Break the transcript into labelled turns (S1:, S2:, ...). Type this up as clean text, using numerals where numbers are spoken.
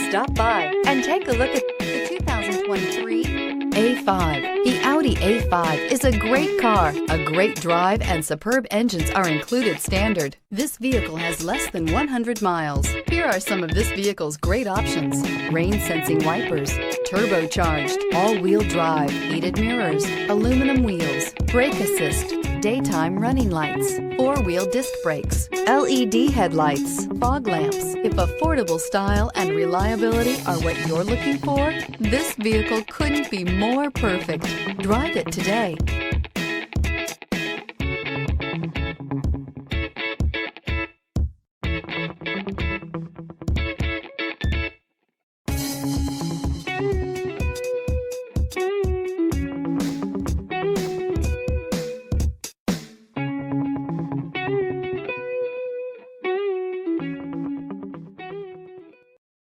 S1: Stop by and take a look at the 2023 A5. The Audi A5 is a great car. A great drive and superb engines are included standard. This vehicle has less than 100 miles. Here are some of this vehicle's great options: rain sensing wipers, turbocharged, all-wheel drive, heated mirrors, aluminum wheels, brake assist, daytime running lights, four-wheel disc brakes, LED headlights, fog lamps. If affordable style and reliability are what you're looking for, this vehicle couldn't be more perfect. Drive it today.